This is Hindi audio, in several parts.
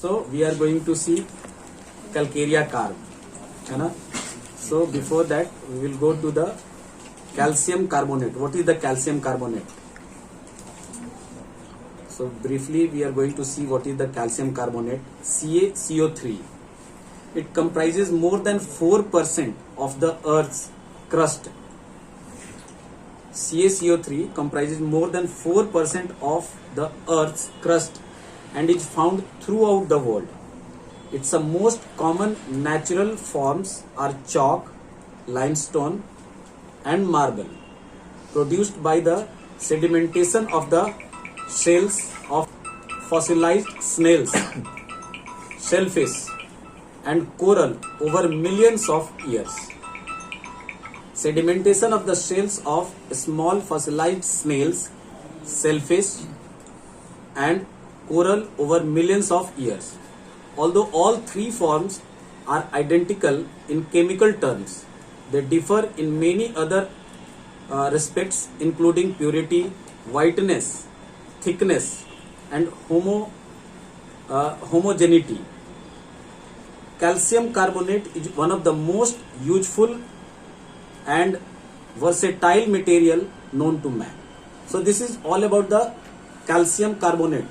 So we are going to see calcarea carb, है ना? So before that we will go to the calcium carbonate. What is the calcium carbonate? So briefly we are going to see what is the calcium carbonate, CaCO3. It comprises more than 4% of the Earth's crust. CaCO3 comprises more than 4% of the Earth's crust and is found throughout the world. Its most common natural forms are chalk, limestone and marble, produced by the sedimentation of the shells of fossilized snails, shellfish and coral over millions of years. Sedimentation of the shells of small fossilized snails, shellfish and coral over millions of years. Although all three forms are identical in chemical terms, they differ in many other respects, including purity, whiteness, thickness and homogeneity. Calcium carbonate is one of the most useful and versatile material known to man. So this is all about the calcium carbonate,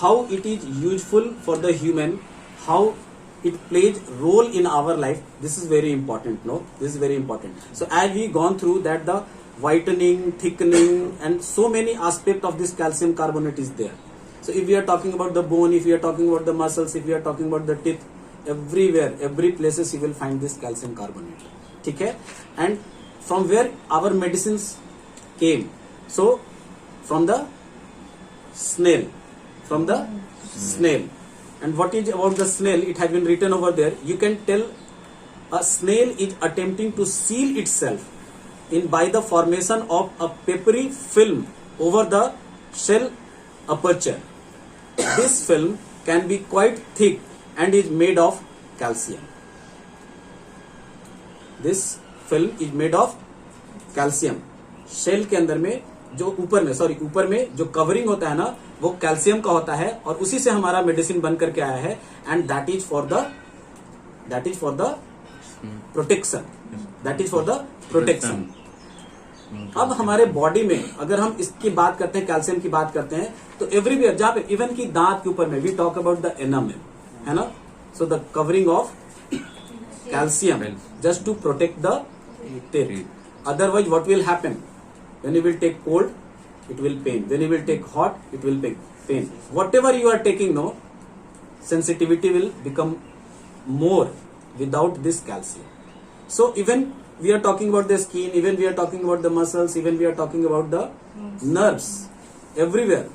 how it is useful for the human, how it plays role in our life. This is very important. No, this is very important. So as we gone through that, the whitening, thickening and so many aspects of this calcium carbonate is there. So if we are talking about the bone, if we are talking about the muscles, if we are talking about the teeth, everywhere, every places you will find this calcium carbonate. Okay? And from where our medicines came? So from the snail, from the snail. And what is about the snail? It has been written over there. You can tell a snail is attempting to seal itself in by the formation of a papery film over the shell aperture. This film can be quite thick and is made of calcium. This film is made of calcium. Shell के अंदर में जो ऊपर में जो कवरिंग होता है ना, वो कैल्शियम का होता है और उसी से हमारा मेडिसिन बन करके आया है. And that is for the protection. अब हमारे बॉडी में अगर हम इसकी बात करते हैं, कैल्शियम की बात करते हैं, तो एवरीवेयर जहां पे इवन की दांत के ऊपर में we talk about the enamel, है ना. So the covering of calcium just to protect the teeth. Otherwise what will happen? When you will take cold, it will pain. When you will take hot, it will pain. Whatever you are taking, no, sensitivity will become more without this calcium. So even we are talking about the skin, even we are talking about the muscles, even we are talking about the nerves. Everywhere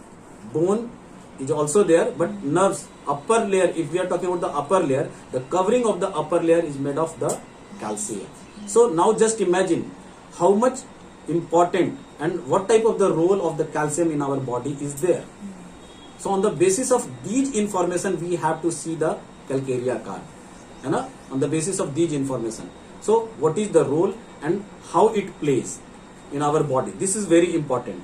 bone is also there, but nerves, upper layer, if we are talking about the upper layer, the covering of the upper layer is made of the calcium. So now just imagine how much important and what type of the role of the calcium in our body is there. So on the basis of these information we have to see the calcarea carb, है ना, on the basis of these information. So what is the role and how it plays in our body, this is very important.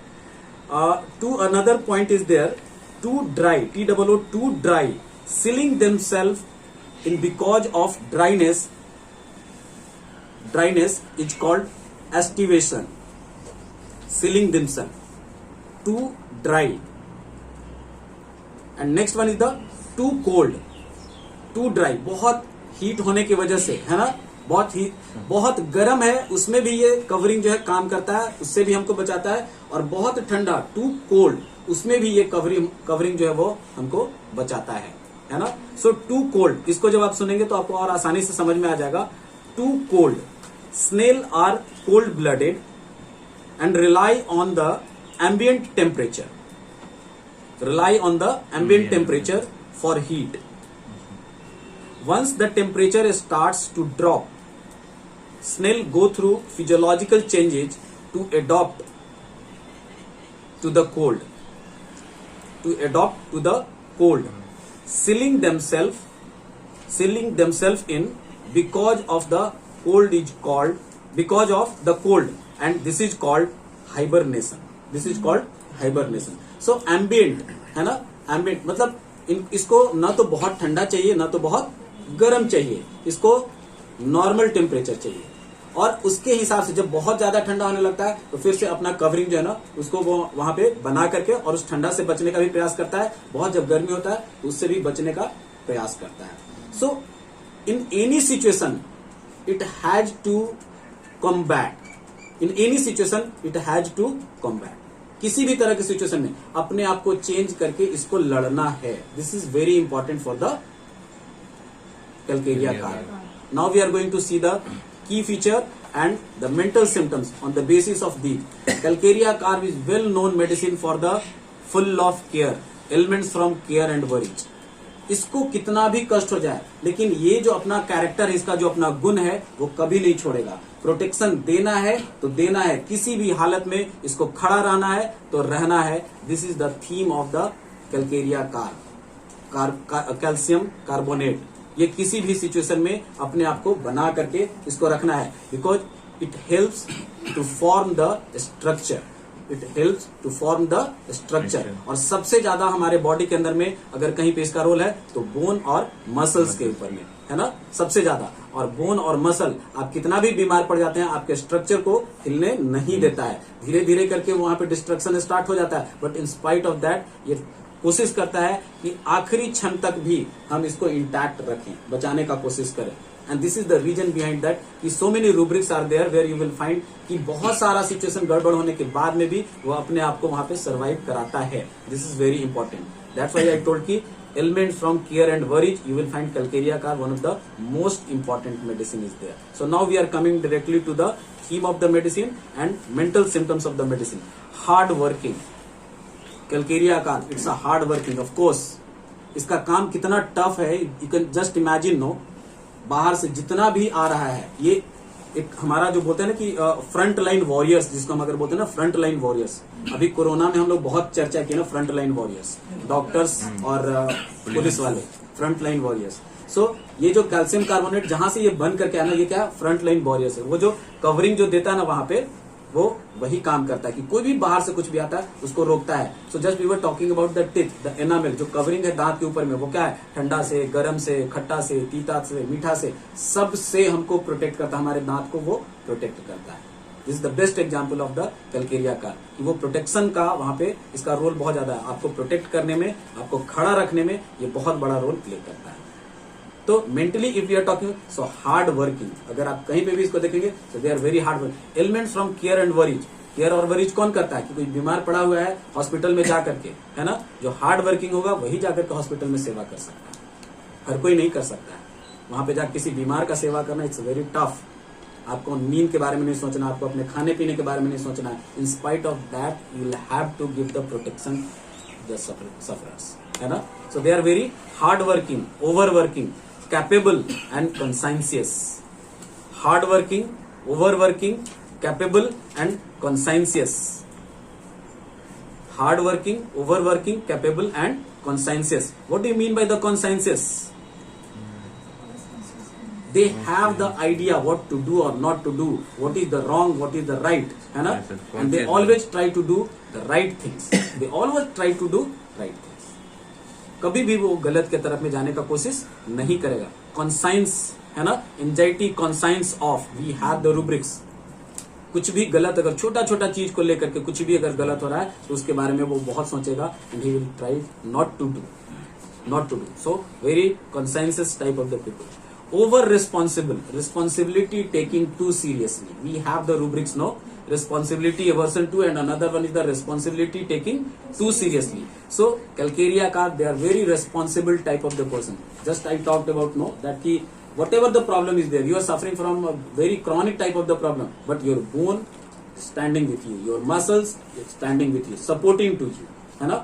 To another point is there, too dry, TOO, too dry, sealing themselves in because of dryness is called aestivation. Sealing themselves, too dry. And next one is the too cold, too dry, बहुत हीट होने की वजह से, है ना, बहुत गर्म है, उसमें भी ये कवरिंग जो है काम करता है, उससे भी हमको बचाता है. और बहुत ठंडा, टू कोल्ड, उसमें भी ये कवरिंग जो है वो हमको बचाता है ना. सो टू कोल्ड, इसको जब आप सुनेंगे तो आपको और आसानी से समझ में आ जाएगा. Too cold, snail are cold blooded and rely on the ambient temperature. For heat. Once the temperature starts to drop, snail go through physiological changes to adapt to the cold. Sealing themselves in because of the cold, and this is called hibernation. So ambient, है ना, ambient मतलब इसको ना तो बहुत ठंडा चाहिए ना तो बहुत गर्म चाहिए, इसको नॉर्मल टेम्परेचर चाहिए। और उसके हिसाब से जब बहुत ज्यादा ठंडा होने लगता है तो फिर से अपना कवरिंग जो है ना उसको वो वहां पे बना करके और उस ठंडा से बचने का भी प्रयास करता है। बहुत जब गर्मी होता है तो उससे भी बचने का प्रयास करता है। So in any situation it has to combat, in any situation it has to combat. किसी भी तरह की सिचुएशन में अपने आप को चेंज करके इसको लड़ना है। This is very important for the calcarea carb. Now we are going to see the key feature and the mental symptoms on the basis of these. Calcarea carb is well known medicine for the full of care, elements from care and worries. इसको कितना भी कष्ट हो जाए लेकिन ये जो अपना कैरेक्टर है, इसका जो अपना गुण है वो कभी नहीं छोड़ेगा। प्रोटेक्शन देना है तो देना है, किसी भी हालत में इसको खड़ा रहना है तो रहना है। This is the theme of the calcarea carb, calcium carbonate. ये किसी भी सिचुएशन में अपने आप को बना करके इसको रखना है, because it helps to form the structure, it helps to form the structure. और सबसे ज्यादा हमारे बॉडी के अंदर में अगर कहीं पे इसका रोल है तो बोन और मसल्स के ऊपर में है ना, सबसे ज्यादा। और बोन और मसल आप कितना भी बीमार पड़ जाते हैं आपके स्ट्रक्चर को हिलने नहीं देता है। धीरे धीरे करके वहां पे डिस्ट्रक्शन स्टार्ट हो जाता है, but in spite of that ये कोशिश करता है कि आखिरी क्षण तक भी हम इसको इंटैक्ट रखें, बचाने का कोशिश करें। And this is the reason behind that कि so many rubrics are there where you will find कि बहुत सारा सिचुएशन गड़बड़ होने के बाद में भी वो अपने आप को वहां पे सर्वाइव कराता है। This is very important. That's why I told कि elements from care and worries you will find calcarea carb one of the most important medicine is there. So now we are coming directly to the theme of the medicine and mental symptoms of the medicine. Hard working calcarea carb, it's a hard working. Of course इसका काम कितना टफ है you can just imagine. No, बाहर से जितना भी आ रहा है, ये एक हमारा जो बोलते हैं ना कि फ्रंट लाइन वॉरियर्स, जिसको हम अगर बोलते हैं ना फ्रंट लाइन वॉरियर्स। अभी कोरोना में हम लोग बहुत चर्चा की ना फ्रंट लाइन वॉरियर्स, डॉक्टर्स और पुलिस वाले, फ्रंट लाइन वॉरियर्स। सो ये जो कैल्शियम कार्बोनेट जहां से ये बन करके आना, ये क्या फ्रंट लाइन वॉरियर्स है। वो जो कवरिंग जो देता है ना वहां पे, वो वही काम करता है कि कोई भी बाहर से कुछ भी आता है उसको रोकता है। So just we were talking about the teeth, the enamel, जो कवरिंग है दांत के ऊपर में, वो क्या है, ठंडा से, गर्म से, खट्टा से, तीता से, मीठा से, सब से हमको प्रोटेक्ट करता है, हमारे दांत को वो प्रोटेक्ट करता है। This is the best example of the calcarea carb कि वो प्रोटेक्शन का वहां पे इसका रोल बहुत ज्यादा है। आपको प्रोटेक्ट करने में, आपको खड़ा रखने में ये बहुत बड़ा रोल प्ले करता है। तो mentally if you are talking, so hard working, अगर आप कहीं पे भी इसको देखेंगे तो they are very hard working. Elements from care and worries, care और वरीज कौन करता है कि कोई बीमार पड़ा हुआ है हॉस्पिटल में जाकर के, है ना, जो हार्ड वर्किंग होगा वही जाकर के हॉस्पिटल में सेवा कर सकता है, हर कोई नहीं कर सकता है। वहां पे जाकर किसी बीमार का सेवा करना इट्स वेरी टफ। आपको नींद के बारे में नहीं सोचना, आपको अपने खाने पीने के बारे में नहीं सोचना है। In spite of that you will have to give the protection the sufferers, है ना। So they are very hard working, over working, capable and conscientious. Hard working, overworking, capable and conscientious. Hard working, overworking, capable and conscientious. What do you mean by the conscientious? They have the idea what to do or not to do, what is the wrong, what is the right, है ना? And they always try to do the right things. They always try to do right things. कभी भी वो गलत के तरफ में जाने का कोशिश नहीं करेगा। कॉन्साइंस, है ना, anxiety conscience of, we have the rubrics. कुछ भी गलत, अगर छोटा छोटा चीज को लेकर के कुछ भी अगर गलत हो रहा है तो उसके बारे में वो बहुत सोचेगा and he will try not to do. So very conscientious type of the people. Over responsible, responsibility taking too seriously, we have the rubrics, no, responsibility aversion to, and another one is the responsibility taking too seriously. So calcaria carb, they are very responsible type of the person. Just I talked about, no, that ki whatever the problem is there, you are suffering from a very chronic type of the problem, but your bone standing with you, your muscles standing with you, supporting to you, है ना,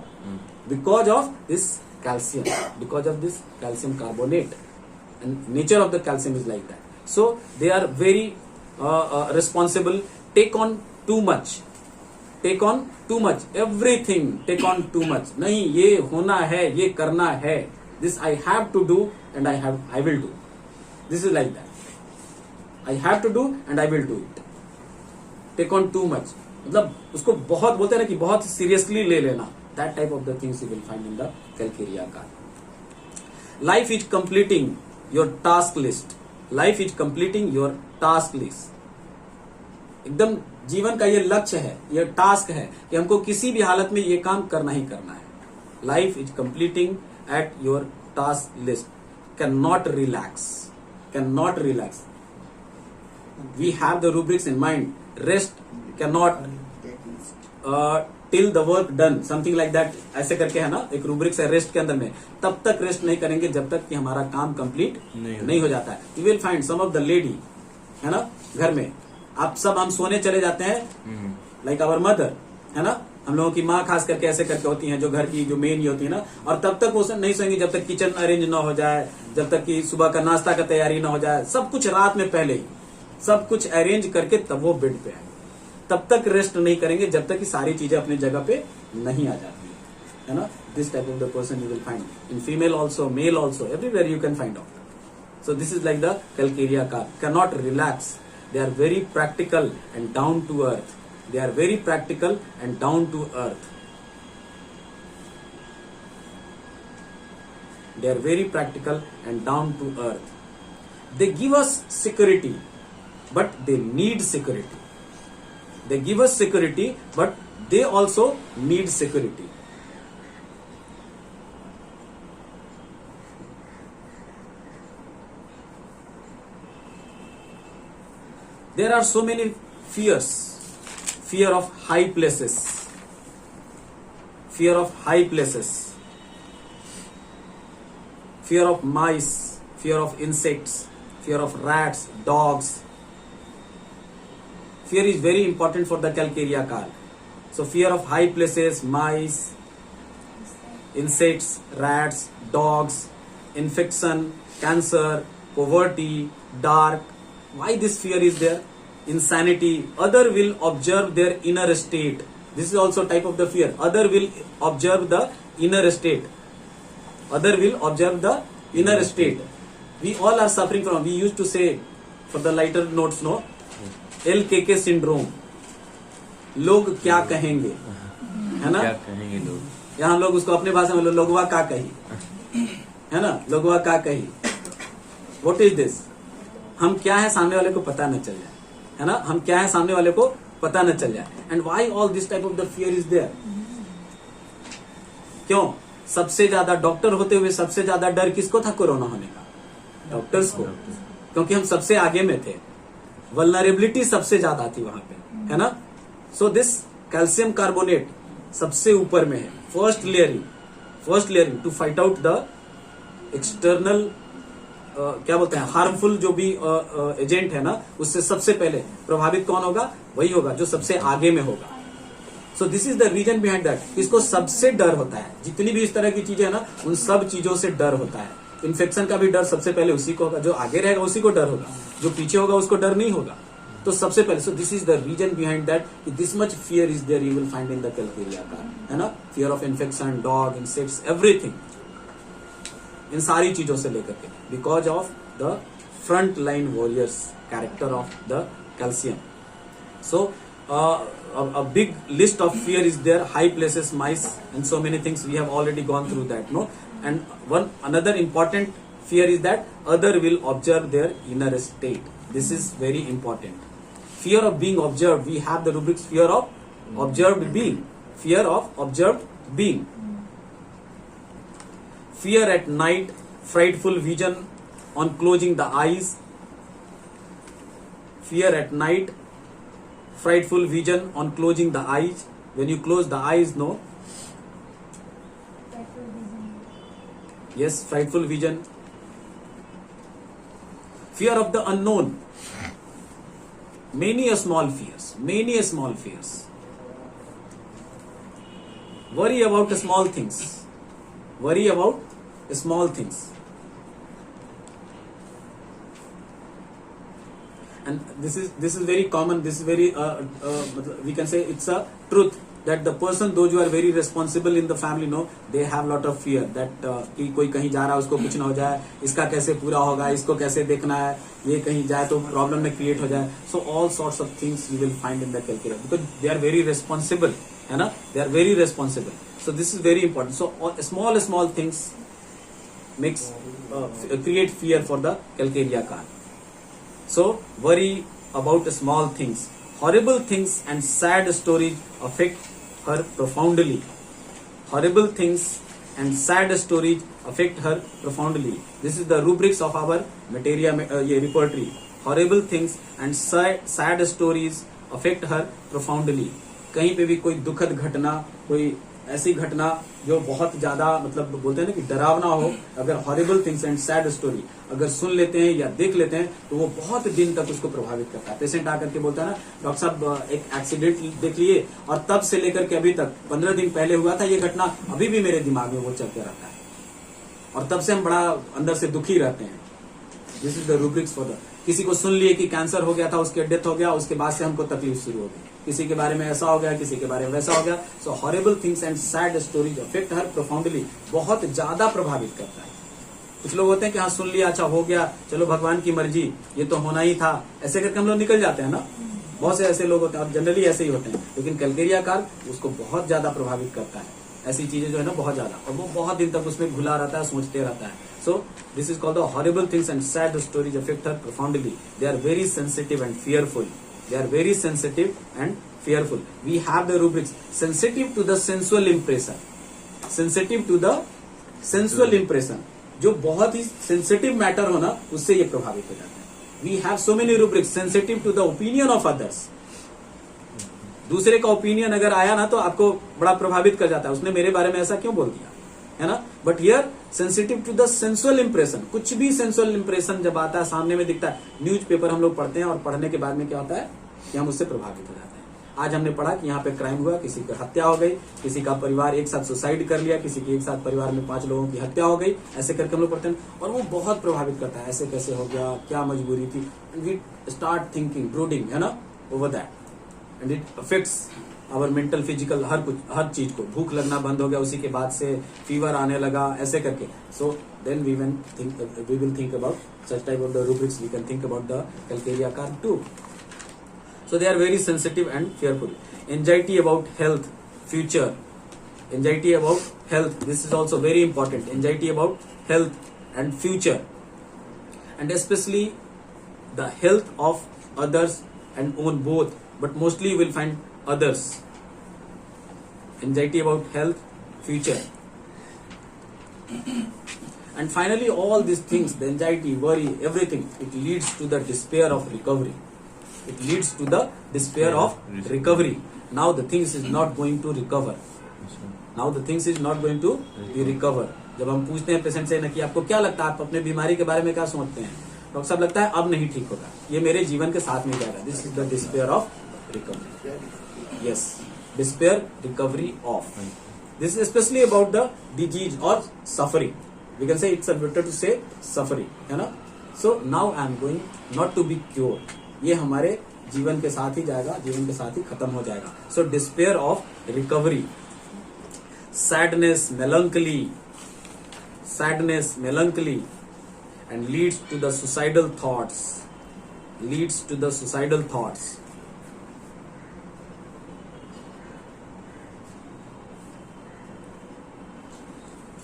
because of this calcium, because of this calcium carbonate, and nature of the calcium is like that. So they are very responsible. Take on too much, everything take on too much. नहीं, ये होना है, ये करना है, this I have to do and I will do. This is like that. I have to do and I will do it. Take on too much, मतलब उसको बहुत बोलते हैं ना कि बहुत सीरियसली ले लेना. That type of the things you will find in the calcaria carb. Life is completing your task list, life is completing your task list. एकदम जीवन का ये लक्ष्य है, ये टास्क है कि हमको किसी भी हालत में ये काम करना ही करना है। Life is completing at your task list, can not relax, can not relax. We have the rubrics in mind, rest can not till the work done, something like that, ऐसे करके है ना, एक रूब्रिक्स है रेस्ट के अंदर में। तब तक रेस्ट नहीं करेंगे जब तक कि हमारा काम कंप्लीट नहीं हो जाता है। You will find some of the lady, है ना, घर में आप सब हम सोने चले जाते हैं, लाइक आवर मदर, है ना, हम लोगों की माँ खास करके ऐसे करके होती हैं, जो घर की जो मेन ही होती है ना, और तब तक वो नहीं सोएंगे जब तक किचन अरेंज ना हो जाए, जब तक कि सुबह का नाश्ता का तैयारी ना हो जाए, सब कुछ रात में पहले ही सब कुछ अरेंज करके तब वो बेड पे आए। तब तक रेस्ट नहीं करेंगे जब तक कि सारी चीजें अपनी जगह पे नहीं आ जाती है ना। This type of the person you will find in female also, male also, everywhere you can find out. So this is like the calcarea car, can not relax, they are very practical and down to earth, they are very practical and down to earth, they are very practical and down to earth. They give us security but they need security, they give us security but they also need security. There are so many fears, fear of high places, fear of high places, fear of mice, fear of insects, fear of rats, dogs. Fear is very important for the Calcaria car. So fear of high places, mice, insects, rats, dogs, infection, cancer, poverty, dark. Why this fear is there? Insanity. Other will observe their inner state. This is also type of the fear. Other will observe the inner state. Other will observe the inner state. We all are suffering from. We used to say for the lighter notes, no, LKK syndrome. लोग क्या कहेंगे, है ना, क्या कहेंगे लोग, यहाँ हम लोग उसको अपने भाषा में लोगवा का कही, है ना, लोगवा का कही। What is this? हम क्या है सामने वाले को पता न चल जाए, है ना, हम क्या है सामने वाले को पता न चल जाए। And why all this type of the fear is there? क्यों? सबसे ज्यादा डॉक्टर होते हुए सबसे ज्यादा डर किसको था कोरोना होने का? डॉक्टर्स को, क्योंकि हम सबसे आगे में थे, वल्नरेबिलिटी सबसे ज्यादा थी वहां पे, है ना। सो दिस कैल्शियम कार्बोनेट सबसे ऊपर में है, first layering to fight out the external क्या बोलते हैं, हार्मफुल जो भी एजेंट है ना, उससे सबसे पहले प्रभावित कौन होगा? वही होगा जो सबसे आगे में होगा। So this is the reason behind that. इसको सबसे डर होता है, जितनी भी इस तरह की चीजें है ना, उन सब चीजों से डर होता है। इन्फेक्शन का भी डर सबसे पहले उसी को होगा, जो आगे रहेगा उसी को डर होगा, जो पीछे होगा उसको डर नहीं होगा। तो सबसे पहले, so this is the reason behind that, this much fear is there, you will find in the calcarea carb, है ना। Fear of infection, dog, insects, everything, इन सारी चीजों से लेकर के, because of the front line warriors character of the calcium. सो a big list of fear is there, high places, mice, and so many things. We have already gone through that, no. And another important fear is that other will observe their inner state. This is very important. Fear of being observed. We have the rubrics: fear of observed being, fear of observed being. Fear at night, frightful vision on closing the eyes. Fear at night, frightful vision on closing the eyes. When you close the eyes, no? Yes, frightful vision. Fear of the unknown. Many a small fears. Worry about the small things. And this is very common. This is very we can say it's a truth that the person, those who are very responsible in the family, know they have lot of fear that कि कोई कहीं जा रहा है उसको कुछ ना हो जाए, इसका कैसे पूरा होगा, इसको कैसे देखना है, ये कहीं जाए तो प्रॉब्लम में क्रिएट हो जाए. So all sorts of things you will find in the calculator because they are very responsible, है ना, they are very responsible. So this is very important. So small things makes create fear for the calcarea car. So worry about small things. Horrible things and sad stories affect her profoundly. Horrible things and sad stories affect her profoundly. This is the rubrics of our materia ये repertory. Horrible things and sad stories affect her profoundly. कहीं पे भी कोई दुखद घटना, कोई ऐसी घटना जो बहुत ज्यादा मतलब बोलते हैं ना कि डरावना हो, अगर horrible things and sad story अगर सुन लेते हैं या देख लेते हैं तो वो बहुत दिन तक उसको प्रभावित करता है. पेशेंट आकर के बोलता है ना, डॉक्टर साहब एक एक्सीडेंट देख लिए और तब से लेकर के अभी तक 15 दिन पहले हुआ था ये घटना, अभी भी मेरे दिमाग में वो चलते रहता है और तब से हम बड़ा अंदर से दुखी रहते हैं. This is the rubrics for the. किसी को सुन लिए कि कैंसर हो गया था, उसके डेथ हो गया, उसके बाद से हमको तकलीफ शुरू हो गई. किसी के बारे में ऐसा हो गया, किसी के बारे में वैसा हो गया. सो horrible things and sad stories affect her profoundly. बहुत ज्यादा प्रभावित करता है. कुछ लोग होते हैं कि हाँ सुन लिया, अच्छा हो गया, चलो भगवान की मर्जी, ये तो होना ही था, ऐसे करके हम लोग निकल जाते हैं ना. बहुत से ऐसे लोग होते हैं और जनरली ऐसे ही होते हैं. लेकिन कैलकेरिया कार उसको बहुत ज्यादा प्रभावित करता है. ऐसी चीजें जो है ना बहुत ज्यादा, और वो बहुत दिन तक उसमें घुला रहता है, सोचते रहता है. So this is called the horrible things and sad stories affect her profoundly. They are very sensitive and fearful. They are very sensitive and fearful. We have the rubrics. Sensitive to the sensual impression. Sensitive to the sensual impression. जो बहुत ही sensitive matter हो ना, उससे ये प्रभावित हो जाते हैं. We have so many rubrics. Sensitive to the opinion of others. दूसरे का ओपिनियन अगर आया ना तो आपको बड़ा प्रभावित कर जाता है. उसने मेरे बारे में ऐसा क्यों बोल दिया, है ना. But here sensitive to the sensual impression. कुछ भी सेंसुअल इंप्रेशन जब आता है, सामने में दिखता है, न्यूज़पेपर हम लोग पढ़ते हैं और पढ़ने के बाद में क्या होता है कि हम उससे प्रभावित हो जाते हैं. आज हमने पढ़ा कि यहाँ पे क्राइम हुआ, किसी की हत्या हो गई, किसी का परिवार एक साथ सुसाइड कर लिया, किसी की एक साथ परिवार में 5 लोगों की हत्या हो गई, ऐसे करके हम लोग पढ़ते हैं और वो बहुत प्रभावित करता है. ऐसे कैसे हो गया, क्या मजबूरी थी. वी स्टार्ट थिंकिंग, ब्रूडिंग, है ना, over that. And it affects our mental, physical, हर चीज को. भूख लगना बंद हो गया, उसी के बाद से फीवर आने लगा, ऐसे करके. So then we will think about such type of the rubrics. We can think about the calcarea car too. So they are very sensitive and fearful. Anxiety about health, future. Anxiety about health. This is also very important. Anxiety about health and future, and especially the health of others and own both. But mostly you will find others. Anxiety about health, future. And finally, all these things, the anxiety, worry, everything, it leads to the despair of recovery. It leads to the despair of recovery. Now the things is not going to recover. Now the things is not going to be recover. जब हम पूछते हैं पेशेंट से ना कि आपको क्या लगता है, आप अपने बीमारी के बारे में क्या सोचते हैं, डॉक्टर साहब लगता है अब नहीं ठीक होगा, ये मेरे जीवन के साथ में जाएगा. This is the despair of recovery. Yes, despair, recovery of. This is specially about the disease और suffering. We can say it's better to say suffering, है ना. So now I am going not to be cure. ये हमारे जीवन के साथ ही जाएगा, जीवन के साथ ही खत्म हो जाएगा. So despair of recovery. Sadness, melancholy and leads to the suicidal thoughts.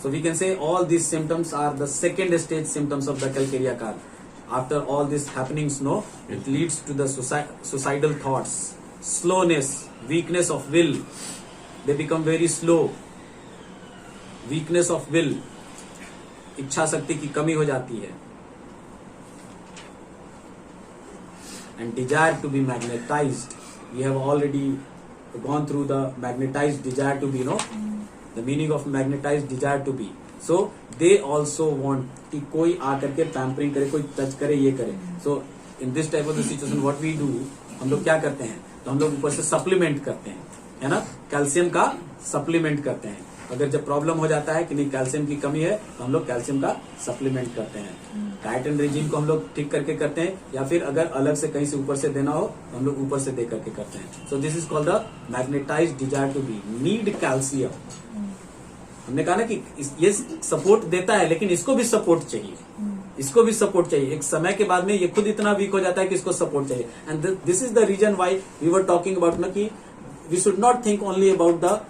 So we can say all these symptoms are the second stage symptoms of the calcarea car. After all these happenings, no, it leads to the suicidal thoughts. Slowness, weakness of will. They become very slow. Weakness of will. इच्छा शक्ति की कमी हो जाती है. And desire to be magnetized. We have already gone through the magnetized desire to be, the meaning of magnetized desire to be. So they also want कि कोई आकर के पैम्परिंग करे, कोई टच करे, ये करे. So in this type of the situation what we do, हम लोग क्या करते हैं, तो हम लोग ऊपर से सप्लीमेंट करते हैं, है ना, कैल्शियम का सप्लीमेंट करते हैं. अगर जब प्रॉब्लम हो जाता है कि नहीं कैल्शियम की कमी है तो हम लोग कैल्शियम का सप्लीमेंट करते हैं. डाइट एंड रेजिम को हम लोग ठीक करके करते हैं, या फिर अगर अलग से कहीं से ऊपर से देना हो तो हम लोग ऊपर से दे करके करते हैं. So this is called the magnetized desire to be. Need calcium. हमने कहा ना कि ये सपोर्ट देता है, लेकिन इसको भी सपोर्ट चाहिए, इसको भी सपोर्ट चाहिए. एक समय के बाद में ये खुद इतना वीक हो जाता है कि इसको सपोर्ट चाहिए. And this is the reason why we were talking about ना कि we should not think only about the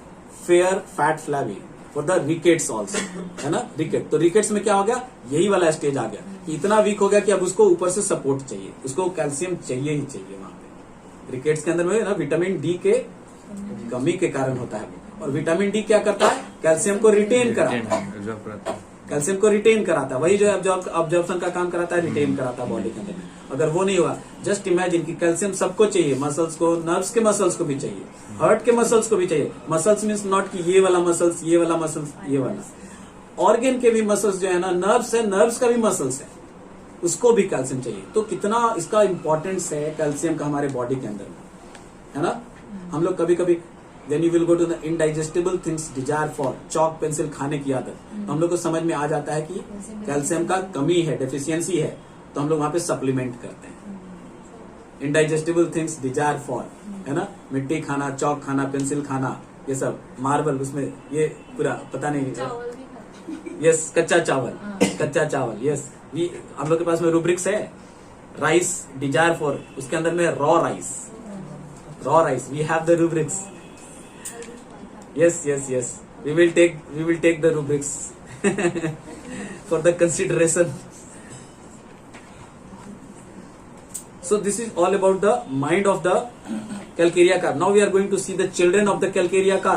fair, fat, flabby. For the rickets also, है ना, रिकेट। तो रिकेट्स में क्या हो गया, यही वाला स्टेज आ गया कि इतना वीक हो गया कि अब उसको ऊपर से सपोर्ट चाहिए, उसको कैल्शियम चाहिए ही चाहिए वहां पे। रिकेट्स के अंदर में ना विटामिन डी के कमी के कारण होता है, और विटामिन डी क्या करता है, कैल्शियम को रिटेन कराता है, कैल्शियम को रिटेन कराता है, वही जो ऑब्जॉर्प्शन का काम कराता है, रिटेन कराता है बॉडी के अंदर में। अगर वो नहीं हुआ, जस्ट इमेजिन कि कैल्शियम सबको चाहिए, मसल्स को, नर्व्स के मसल्स को भी चाहिए, हार्ट के मसल्स को भी चाहिए। मसल्स मीन्स नॉट कि ये वाला मसल्स, ये वाला मसल्स, ये वाला, ऑर्गन के भी मसल्स जो है ना, नर्व्स है, नर्व्स का भी मसल्स है, उसको भी कैल्शियम चाहिए। तो कितना इसका इंपॉर्टेंस है कैल्शियम का हमारे बॉडी के अंदर में, है ना। हम लोग कभी कभी when you will go to the indigestible things, desire for Chowk pencil खाने की आदत, तो हम लोग को समझ में आ जाता है कि कैल्शियम का कमी है, डेफिशिएंसी है, तो हम लोग वहां पे सप्लीमेंट करते हैं। इंडाइजेस्टिबल थिंग्स, डिजायर फॉर, है ना, मिट्टी खाना, चौक खाना, पेंसिल खाना, ये सब, मार्बल, उसमें ये पूरा पता नहीं, यस, कच्चा चावल, कच्चा चावल, यस, हम लोग के पास में रूब्रिक्स है। राइस, डिजायर फॉर, उसके अंदर में raw rice, we have the rubrics. Yes. We will take the rubrics for the consideration. So this is all about the mind of the Calcarea car. Now we are going to see the children of the Calcarea car.